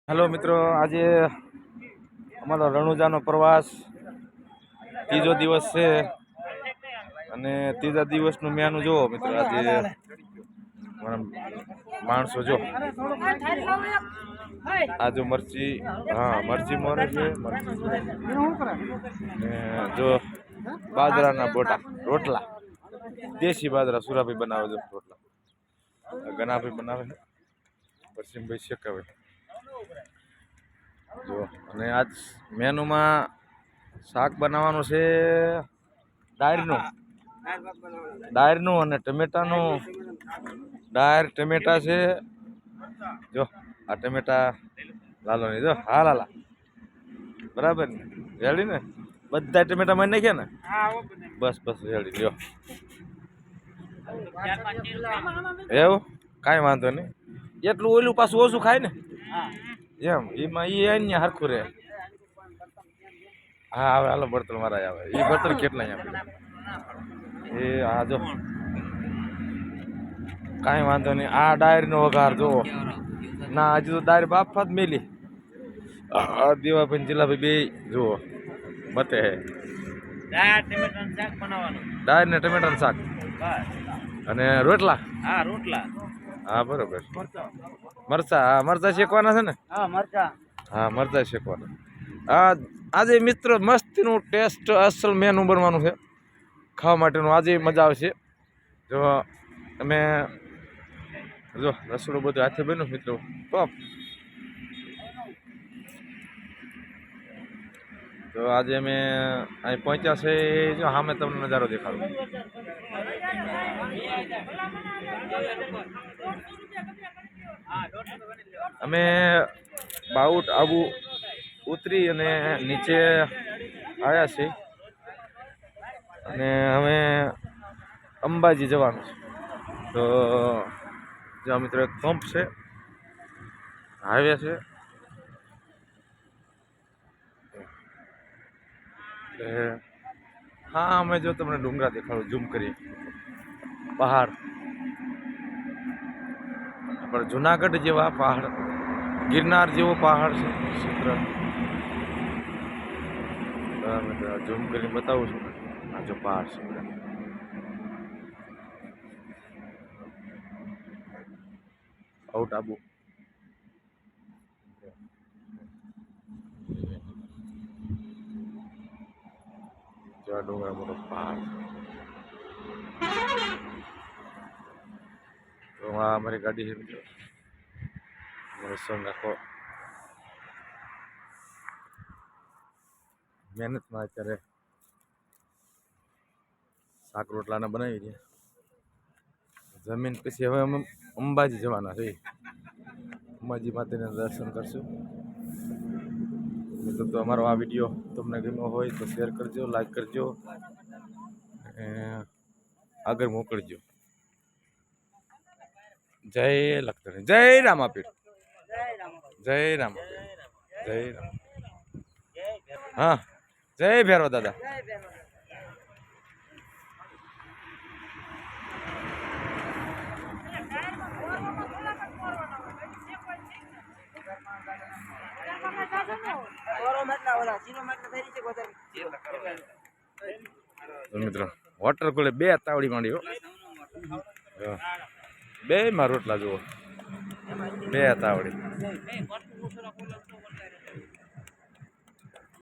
Hello મિત્રો, આજે અમારો રણુજાનો પ્રવાસ ત્રીજો દિવસ છે અને ત્રીજા દિવસનું મેનુ જુઓ મિત્રો. આજે માણસો જો આ જો મરચી, હા મરચી મોરે છે, જો બાજરાના રોટલા દેશી બાજરા સુરાભાઈ બનાવે છે રોટલા, ગનાભાઈ બનાવે છે, પરસીમભાઈ શેકાવે જો. અને આજ મેનુમાં શાક બનાવવાનું છે ડાયરનું અને ટમેટાનું. ડાયર ટમેટા છે જો, આ ટમેટા લાલો ની જો. હા લાલા બરાબર ને, રેડી ને? બધા ટમેટા માં નાખ્યા ને? બસ બસ રેડી જો. એવું કાંઈ વાંધો નહીં, એટલું ઓલું પાછું ઓછું ખાય ને એમ, એમાં એ અહીંયા હરખું રહે. હા આવે, હાલો બર્તન મારા આવે. એ બર્તન કેટલા અહીંયા એ હા જો, કાંઈ વાંધો નહીં. આ ડાયરીનો વઘાર જુઓ ના, હજુ તો ડાયરી બાફા જ મેલી. દેવાભાઈ જિલ્લાભાઈ બે જુઓ મતે હે ડાયર ને ટમેટાનું શાક અને રોટલા. હા બરોબર. મરચા શેકવાના છે ને? હા મરચા શેકવાના. હા આજે મિત્રો મસ્તીનું ટેસ્ટ અસલ મેનુ બનવાનું છે ખાવા માટેનું. આજે મજા આવશે જો. તમે જો રસોડું બધું હાથે બન્યું મિત્રો, ટોપ. તો આજે અમે અહીં પહોંચ્યા છે જો, સામે તમને નજારો દેખાડો. અમે બાઉટ આબુ ઉતરી અને નીચે આવ્યા છીએ અને અમે અંબાજી જવાનું છે. તો જ્યાં મિત્રો એક પંપ છે, હાઈવે છે. હા અમે જો તમને ડુંગરા દેખાડું, ઝૂમ કરી. પહાડ પણ જુનાગઢ જેવા પહાડ, ગિરનાર જેવો પહાડ છે ચિત્ર. ઝૂમ કરીને બતાવું છું. આ જો પહાડ છે, આઉટ આબુ. જો ડુંગરા મોટો પહાડ. તો આ અમારી ગાડી છે મિત્રો, અમારો સંગ આખો મહેનતમાં અત્યારે શાક રોટલાના બનાવી રહ્યા. જમીન પછી હવે અમે અંબાજી જવાના છે. અંબાજી માતાના દર્શન કરશું મિત્રો. તો અમારો આ વિડીયો તમને ગમ્યો હોય તો શેર કરજો, લાઈક કરજો, આગળ મોકલજો. જય લખતર, જય રામાપીર, જય રામાપીર, જય રામ. હા જય ભૈરવ દાદા. મિત્રો વોટર કુલે બે તાવડી માંડી, બે માં રોટલા જુઓ, બે તાવડી.